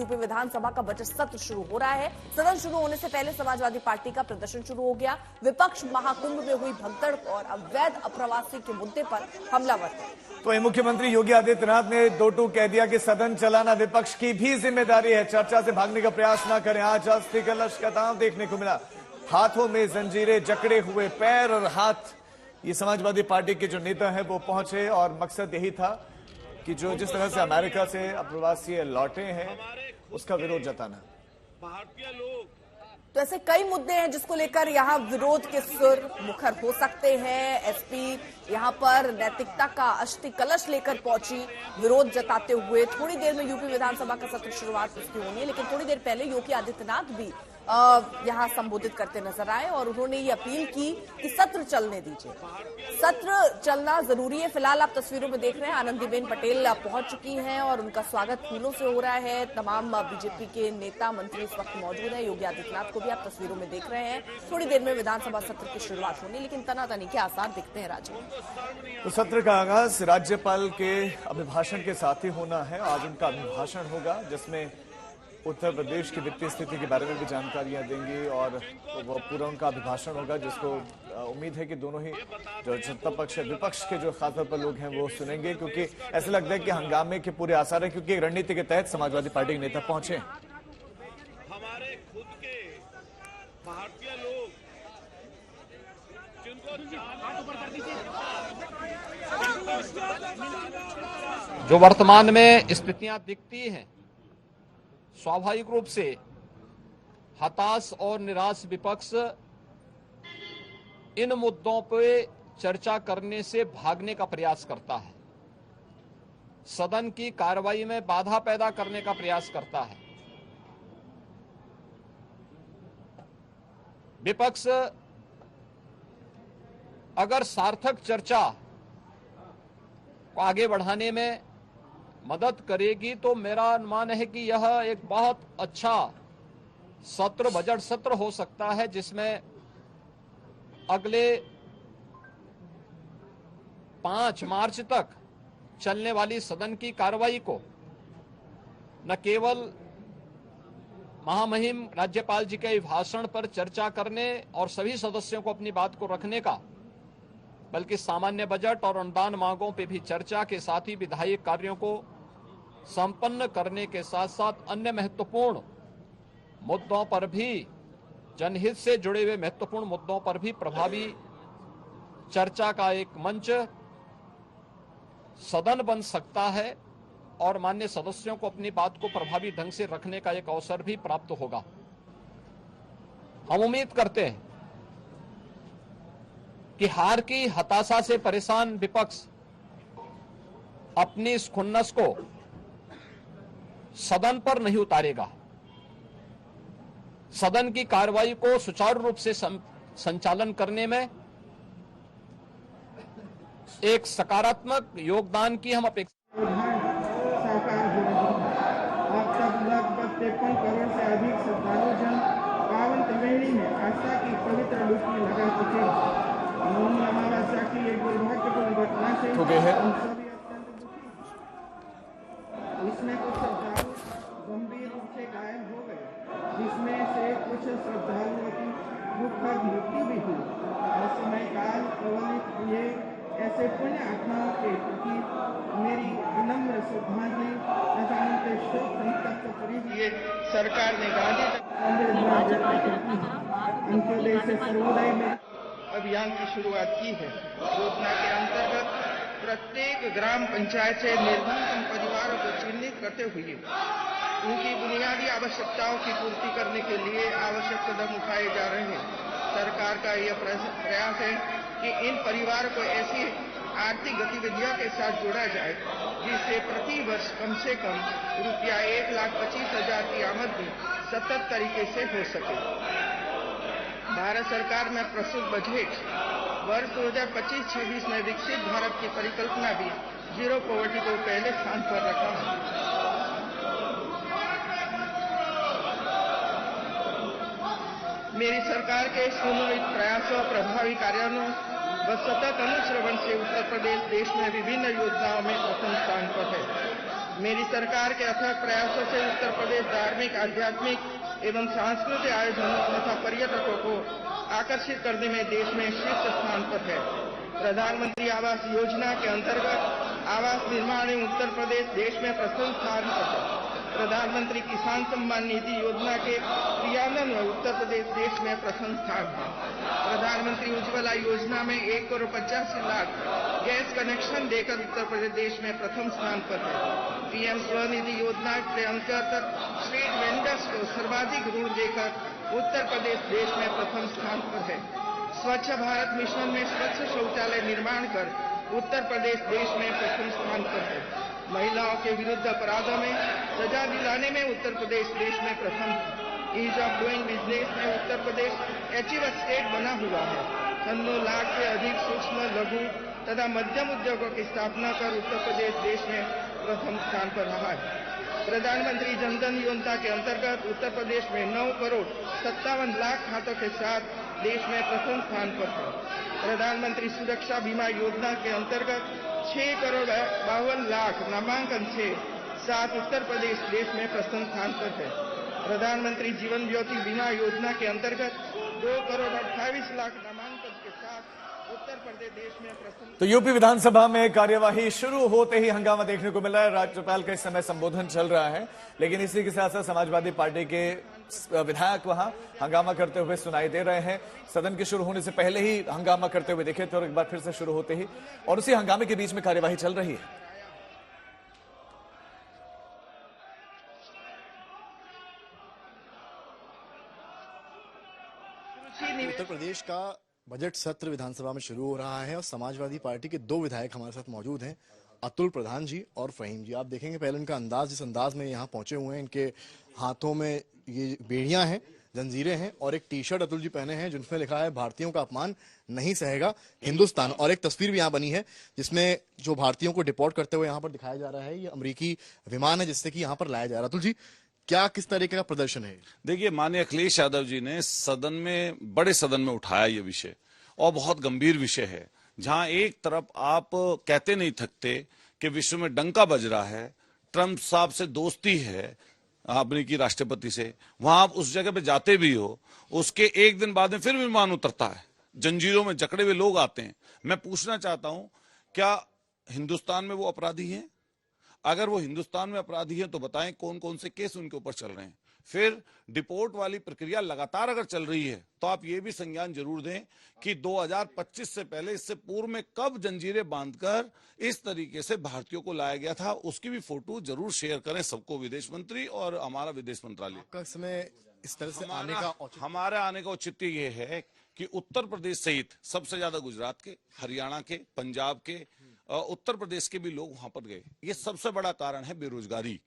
UP विधानसभा का budget सत्र शुरू हो रहा है। सदन शुरू होने से पहले समाजवादी पार्टी का प्रदर्शन शुरू हो गया। विपक्ष महाकुंभ में हुई भगदड़ और अवैध अप्रवासी के मुद्दे पर हमलावर है। तो मुख्यमंत्री योगी आदित्यनाथ ने दो टूक कह दिया कि सदन चलाना विपक्ष की भी जिम्मेदारी है, चर्चा से भागने का प्रयास न करें। आज अस्थि कलश का तांडव देखने को मिला, हाथों में जंजीरें, जकड़े हुए पैर और हाथ। ये समाजवादी पार्टी के जो नेता हैं वो पहुंचे और मकसद यही था कि जो जिस तरह से अमेरिका से अप्रवासी लौटे हैं उसका विरोध जताना। भारतीय लोग तो ऐसे कई मुद्दे हैं जिसको लेकर यहाँ विरोध के सुर मुखर हो सकते हैं। एसपी यहाँ पर नैतिकता का अस्थि कलश लेकर पहुंची विरोध जताते हुए। थोड़ी देर में यूपी विधानसभा का सत्र शुरुआत उसकी होनी है, लेकिन थोड़ी देर पहले योगी आदित्यनाथ भी यहाँ संबोधित करते नजर आए और उन्होंने ये अपील की कि सत्र चलने दीजिए, सत्र चलना जरूरी है। फिलहाल आप तस्वीरों में देख रहे हैं आनंदीबेन पटेल पहुंच चुकी हैं और उनका स्वागत फूलों से हो रहा है। तमाम बीजेपी के नेता मंत्री इस वक्त मौजूद हैं। योगी आदित्यनाथ को भी आप तस्वीरों में देख रहे हैं। थोड़ी देर में विधानसभा सत्र की शुरुआत होनी, लेकिन तनातनी के आसार दिखते हैं। राज्य तो सत्र का आगाज राज्यपाल के अभिभाषण के साथ ही होना है। आज उनका अभिभाषण होगा जिसमें उत्तर प्रदेश की वित्तीय स्थिति के बारे में भी जानकारियां देंगी और वो पूरा उनका अभिभाषण होगा, जिसको उम्मीद है कि दोनों ही जो सत्ता पक्ष विपक्ष के जो खासतौर पर लोग हैं वो सुनेंगे, क्योंकि ऐसा लगता है कि हंगामे के पूरे आसार है, क्योंकि एक रणनीति के तहत समाजवादी पार्टी के नेता पहुंचे। हमारे खुद के भारतीय लोग जो वर्तमान में स्थितियां दिखती हैं, स्वाभाविक रूप से हताश और निराश विपक्ष इन मुद्दों पे चर्चा करने से भागने का प्रयास करता है, सदन की कार्रवाई में बाधा पैदा करने का प्रयास करता है। विपक्ष अगर सार्थक चर्चा को आगे बढ़ाने में मदद करेगी तो मेरा अनुमान है कि यह एक बहुत अच्छा सत्र, बजट सत्र हो सकता है, जिसमें अगले 5 मार्च तक चलने वाली सदन की कार्रवाई को न केवल महामहिम राज्यपाल जी के अभिभाषण पर चर्चा करने और सभी सदस्यों को अपनी बात को रखने का, बल्कि सामान्य बजट और अनुदान मांगों पर भी चर्चा के साथ ही विधायी कार्यों को संपन्न करने के साथ साथ अन्य महत्वपूर्ण मुद्दों पर भी, जनहित से जुड़े हुए महत्वपूर्ण मुद्दों पर भी प्रभावी चर्चा का एक मंच सदन बन सकता है और माननीय सदस्यों को अपनी बात को प्रभावी ढंग से रखने का एक अवसर भी प्राप्त होगा। हम उम्मीद करते हैं कि हार की हताशा से परेशान विपक्ष अपनी इस खुन्नस को सदन पर नहीं उतारेगा, सदन की कार्रवाई को सुचारू रूप से संचालन करने में एक सकारात्मक योगदान की हम अपेक्षा। साकार हो रही है। अब तक लगभग 53 करोड़ से अधिक श्रद्धालु जन पावन त्रिवेणी में आस्था की पवित्र डुबकी लगा चुके हैं। मौनी अमावस्या की एक दुर्भाग्यपूर्ण घटना से हम सभी अत्यंत दुखी हैं। इसमें कुछ श्रद्धालु गंभीर रूप से घायल हो गए, जिसमें से कुछ श्रद्धालुओं की दुखद मृत्यु भी हुई। समय काल प्रवलित हुए ऐसे पुण्य आत्माओं के प्रति मेरी विनम्र श्रद्धांजलि तथा उनके शोक संतप्त परिजनों सरकार ने गांधी अंत्योदय से सर्वोदय में अभियान की शुरुआत की है। योजना के अंतर्गत प्रत्येक ग्राम पंचायत से निर्धन परिवारों को चिन्हित करते हुए उनकी बुनियादी आवश्यकताओं की पूर्ति करने के लिए आवश्यक कदम उठाए जा रहे हैं। सरकार का यह प्रयास है कि इन परिवारों को ऐसी आर्थिक गतिविधियों के साथ जोड़ा जाए जिससे प्रति वर्ष कम से कम रुपया 1,25,000 की आमदनी सतत तरीके से हो सके। भारत सरकार में प्रस्तुत बजट वर्ष 2025-26 में विकसित भारत की परिकल्पना भी जीरो पॉवर्टी को पहले स्थान पर रखा है। मेरी सरकार के सुनियोजित प्रयासों, प्रभावी कार्यान्वयन व सतत अनुश्रवण से उत्तर प्रदेश देश में विभिन्न योजनाओं में प्रथम स्थान पर है। मेरी सरकार के अथक प्रयासों से उत्तर प्रदेश धार्मिक, आध्यात्मिक एवं सांस्कृतिक आयोजनों तथा पर्यटकों को आकर्षित करने में देश में शीर्ष स्थान पर है। प्रधानमंत्री आवास योजना के अंतर्गत आवास निर्माण में उत्तर प्रदेश देश में प्रथम स्थान पर है। प्रधानमंत्री किसान सम्मान निधि योजना के क्रियान्वयन में उत्तर प्रदेश देश में प्रथम स्थान है। प्रधानमंत्री उज्ज्वला योजना में 1,85,00,000 गैस कनेक्शन देकर उत्तर प्रदेश देश में प्रथम स्थान पर है। पीएम स्वनिधि योजना के अंतर्गत स्ट्रीट वेंडर्स को सर्वाधिक ऋण देकर उत्तर प्रदेश देश में प्रथम स्थान पर है। स्वच्छ भारत मिशन में स्वच्छ शौचालय निर्माण कर उत्तर प्रदेश देश में प्रथम स्थान पर है। महिलाओं के विरुद्ध अपराधों में सजा दिलाने में उत्तर प्रदेश देश में प्रथम है। ईज ऑफ डूइंग बिजनेस में उत्तर प्रदेश अचीवर स्टेट बना हुआ है। 9 लाख से अधिक सूक्ष्म, लघु तथा मध्यम उद्योगों की स्थापना कर उत्तर प्रदेश देश में प्रथम स्थान पर रहा है। प्रधानमंत्री जनधन योजना के अंतर्गत उत्तर प्रदेश में 9,57,00,000 खातों के साथ देश में प्रथम स्थान पर है। प्रधानमंत्री सुरक्षा बीमा योजना के अंतर्गत 6,52,00,000 नामांकन से साथ उत्तर प्रदेश देश में प्रथम स्थान पर है। प्रधानमंत्री जीवन ज्योति बीमा योजना के अंतर्गत 2,28,00,000 नामांकन के साथ उत्तर प्रदेश देश में प्रथम। तो यूपी विधानसभा में कार्यवाही शुरू होते ही हंगामा देखने को मिला है। राज्यपाल का इस समय संबोधन चल रहा है, लेकिन इसी के साथ साथ समाजवादी पार्टी के विधायक वहां हंगामा करते हुए सुनाई दे रहे हैं। सदन के शुरू होने से पहले ही हंगामा करते हुए दिखे थे और एक बार फिर से शुरू होते ही, और उसी हंगामे के बीच में कार्यवाही चल रही है। उत्तर प्रदेश का बजट सत्र विधानसभा में शुरू हो रहा है और समाजवादी पार्टी के 2 विधायक हमारे साथ मौजूद हैं, अतुल प्रधान जी और फहीम जी। आप देखेंगे पहले इनका अंदाज, जिस अंदाज में यहाँ पहुंचे हुए हैं, इनके हाथों में ये बेड़ियां हैं, जंजीरें हैं और एक टी शर्ट अतुल जी पहने हैं जिसमें लिखा है भारतीयों का अपमान नहीं सहेगा हिंदुस्तान। और एक तस्वीर भी यहाँ बनी है जिसमें जो भारतीयों को डिपोर्ट करते हुए यहाँ पर दिखाया जा रहा है, ये अमेरिकी विमान है जिससे कि यहाँ पर लाया जा रहा है। अतुल जी, क्या किस तरीके का प्रदर्शन है? देखिए, माननीय अखिलेश यादव जी ने सदन में, बड़े सदन में उठाया ये विषय, और बहुत गंभीर विषय है, जहां एक तरफ आप कहते नहीं थकते कि विश्व में डंका बज रहा है, ट्रंप साहब से दोस्ती है अमेरिकी राष्ट्रपति से, वहां आप उस जगह पे जाते भी हो, उसके एक दिन बाद में फिर विमान उतरता है, जंजीरों में जकड़े हुए लोग आते हैं। मैं पूछना चाहता हूं, क्या हिंदुस्तान में वो अपराधी हैं? अगर वो हिंदुस्तान में अपराधी हैं तो बताएं कौन कौन से केस उनके ऊपर चल रहे हैं। फिर डिपोर्ट वाली प्रक्रिया लगातार अगर चल रही है तो आप ये भी संज्ञान जरूर दें कि 2025 से पहले, इससे पूर्व में कब जंजीरें बांधकर इस तरीके से भारतीयों को लाया गया था, उसकी भी फोटो जरूर शेयर करें सबको, विदेश मंत्री और हमारा विदेश मंत्रालय। आपका समय इस तरह से हमारे आने का औचित्य ये है कि उत्तर प्रदेश सहित सबसे ज्यादा गुजरात के, हरियाणा के, पंजाब के, उत्तर प्रदेश के भी लोग वहां पर गए। ये सबसे बड़ा कारण है बेरोजगारी,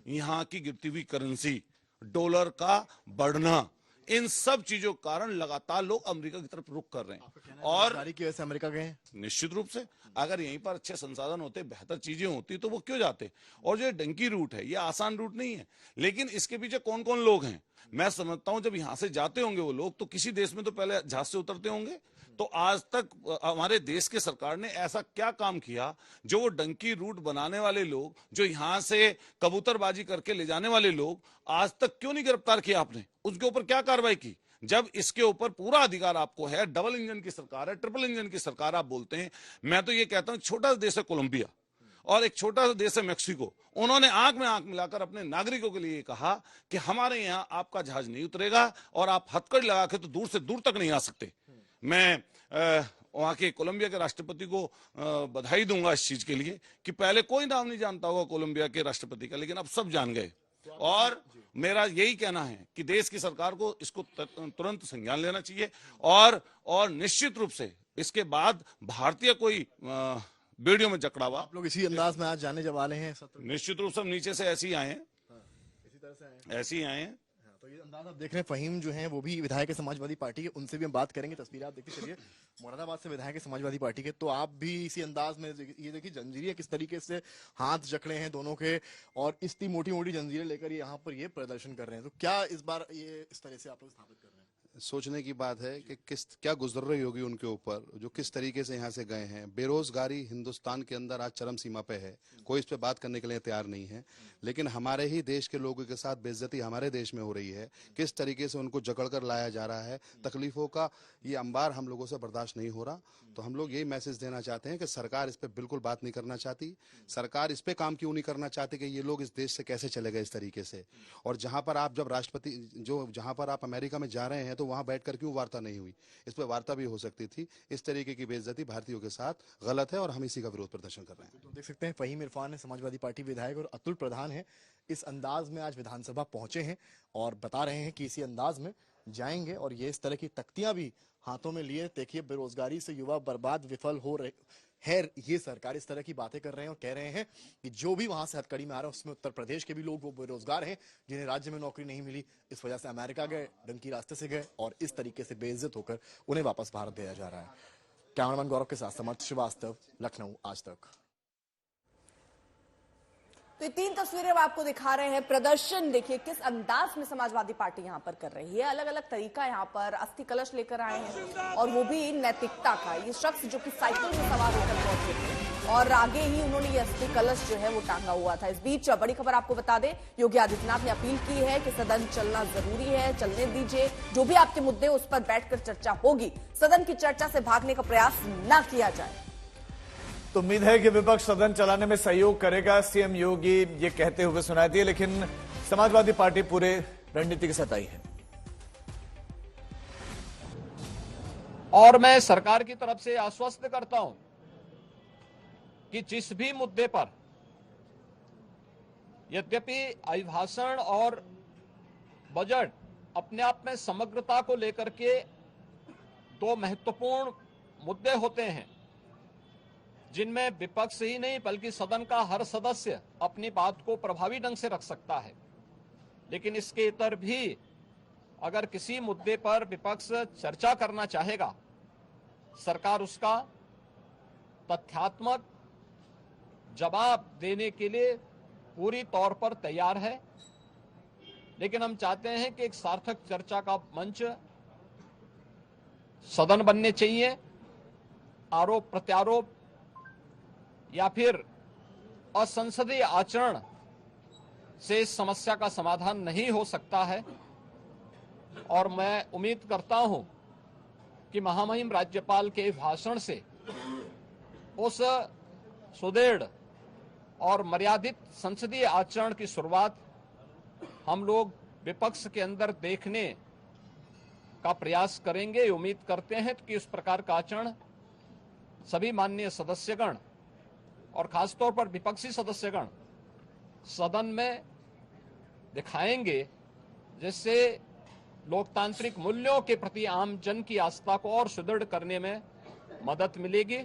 यहाँ की गिरती हुई करेंसी, डॉलर का बढ़ना, इन सब चीजों के कारण लगातार लोग अमेरिका की तरफ रुख कर रहे हैं। और की वजह से अमेरिका गए? निश्चित रूप से, अगर यहीं पर अच्छे संसाधन होते, बेहतर चीजें होती, तो वो क्यों जाते। और जो डंकी रूट है, ये आसान रूट नहीं है, लेकिन इसके पीछे कौन कौन लोग हैं मैं समझता हूं। जब यहां से जाते होंगे वो लोग, तो किसी देश में तो पहले जहाज से उतरते होंगे। तो आज तक हमारे देश के सरकार ने ऐसा क्या काम किया जो वो डंकी रूट बनाने वाले लोग, जो यहां से कबूतरबाजी करके ले जाने वाले लोग, आज तक क्यों नहीं गिरफ्तार किया आपने? उसके ऊपर क्या कार्रवाई की? जब इसके ऊपर पूरा अधिकार आपको है, डबल इंजन की सरकार है, ट्रिपल इंजन की सरकार आप बोलते हैं। मैं तो ये कहता हूं, छोटा सा देश है कोलंबिया और एक छोटा सा देश है मैक्सिको, उन्होंने आंख में आंख मिलाकर अपने नागरिकों के लिए कहा कि हमारे यहाँ आपका जहाज नहीं उतरेगा और आप हथकड़ी लगा के तो दूर से दूर तक नहीं आ सकते। मैं वहां के कोलंबिया के राष्ट्रपति को बधाई दूंगा इस चीज के लिए कि पहले कोई नाम नहीं जानता होगा कोलंबिया के राष्ट्रपति का, लेकिन अब सब जान गए। और मेरा यही कहना है कि देश की सरकार को इसको तुरंत संज्ञान लेना चाहिए और निश्चित रूप से इसके बाद भारतीय कोई बेड़ियों में जकड़ा हुआ। आप लोग इसी अंदाज में आज जाने जब वाले हैं सत्र? निश्चित रूप से नीचे से ऐसे ही आए हैं, इसी तरह से ऐसे ही आए हैं। तो ये अंदाज आप देख रहे हैं, फहीम जो हैं वो भी विधायक है समाजवादी पार्टी के, उनसे भी हम बात करेंगे। तस्वीर आप देखते चलिए, मुरादाबाद से विधायक है समाजवादी पार्टी के, तो आप भी इसी अंदाज में ये देखिए जंजीरें किस तरीके से हाथ जकड़े हैं दोनों के, और इतनी मोटी मोटी जंजीरें लेकर ये यहाँ पर ये प्रदर्शन कर रहे हैं। तो क्या इस बार ये इस तरह से आप लोग स्थापित कर रहे हैं? सोचने की बात है कि क्या गुजर रही होगी उनके ऊपर, जो किस तरीके से यहाँ से गए हैं। बेरोजगारी हिंदुस्तान के अंदर आज चरम सीमा पे है, कोई इस पे बात करने के लिए तैयार नहीं है। लेकिन हमारे ही देश के लोगों के साथ बेइज्जती हमारे देश में हो रही है, किस तरीके से उनको जकड़ कर लाया जा रहा है, तकलीफों का ये अंबार हम लोगों से बर्दाश्त नहीं हो रहा। तो हम लोग यही मैसेज देना चाहते हैं कि सरकार इस पे बिल्कुल बात नहीं करना चाहती। सरकार इस पे काम क्यों नहीं करना चाहती कि ये लोग इस देश से कैसे चले गए इस तरीके से। और जहां पर आप जब राष्ट्रपति जहां पर आप अमेरिका में जा रहे हैं तो वहां बैठकर क्यों वार्ता नहीं हुई, इस पर वार्ता भी हो सकती थी। इस तरीके की बेइज्जती भारतीयों के साथ गलत है और हम इसी का विरोध प्रदर्शन कर रहे हैं। तो देख सकते हैं फहीम इरफान है, समाजवादी पार्टी विधायक, और अतुल प्रधान है, इस अंदाज में आज विधानसभा पहुंचे हैं और बता रहे हैं कि इसी अंदाज में जाएंगे। और ये इस तरह की तख्तियां भी हाथों में लिए, देखिए बेरोजगारी से युवा बर्बाद विफल हो रहे है, ये सरकार इस तरह की बातें कर रहे हैं और कह रहे हैं कि जो भी वहां से हथकड़ी में आ रहे हैं उसमें उत्तर प्रदेश के भी लोग वो बेरोजगार हैं जिन्हें राज्य में नौकरी नहीं मिली, इस वजह से अमेरिका गए, डंकी रास्ते से गए और इस तरीके से बेइज्जत होकर उन्हें वापस भारत भेजा जा रहा है। कैमरामैन गौरव के साथ समर्थ श्रीवास्तव, लखनऊ, आज तक। तो ये 3 तस्वीरें हम आपको दिखा रहे हैं। प्रदर्शन देखिए किस अंदाज में समाजवादी पार्टी यहां पर कर रही है। अलग अलग तरीका यहां पर अस्थि कलश लेकर आए हैं और वो भी नैतिकता का। ये शख्स जो कि साइकिल में सवार होकर पहुंचे थे और आगे ही उन्होंने ये अस्थि कलश जो है वो टांगा हुआ था। इस बीच बड़ी खबर आपको बता दें, योगी आदित्यनाथ ने अपील की है कि सदन चलना जरूरी है, चलने दीजिए, जो भी आपके मुद्दे उस पर बैठकर चर्चा होगी, सदन की चर्चा से भागने का प्रयास न किया जाए। तो उम्मीद है कि विपक्ष सदन चलाने में सहयोग करेगा, सीएम योगी ये कहते हुए सुनाई दिए। लेकिन समाजवादी पार्टी पूरे रणनीति के साथ आई है और मैं सरकार की तरफ से आश्वस्त करता हूं कि जिस भी मुद्दे पर, यद्यपि अभिभाषण और बजट अपने आप में समग्रता को लेकर के 2 महत्वपूर्ण मुद्दे होते हैं जिनमें विपक्ष ही नहीं बल्कि सदन का हर सदस्य अपनी बात को प्रभावी ढंग से रख सकता है। लेकिन इसके इतर भी अगर किसी मुद्दे पर विपक्ष चर्चा करना चाहेगा, सरकार उसका तथ्यात्मक जवाब देने के लिए पूरी तौर पर तैयार है। लेकिन हम चाहते हैं कि एक सार्थक चर्चा का मंच सदन बनने चाहिए। आरोप प्रत्यारोप या फिर असंसदीय आचरण से इस समस्या का समाधान नहीं हो सकता है। और मैं उम्मीद करता हूं कि महामहिम राज्यपाल के भाषण से उस सुदृढ़ और मर्यादित संसदीय आचरण की शुरुआत हम लोग विपक्ष के अंदर देखने का प्रयास करेंगे। उम्मीद करते हैं कि उस प्रकार का आचरण सभी माननीय सदस्यगण और खासतौर पर विपक्षी सदस्यगण सदन में दिखाएंगे, जिससे लोकतांत्रिक मूल्यों के प्रति आम जन की आस्था को और सुदृढ़ करने में मदद मिलेगी।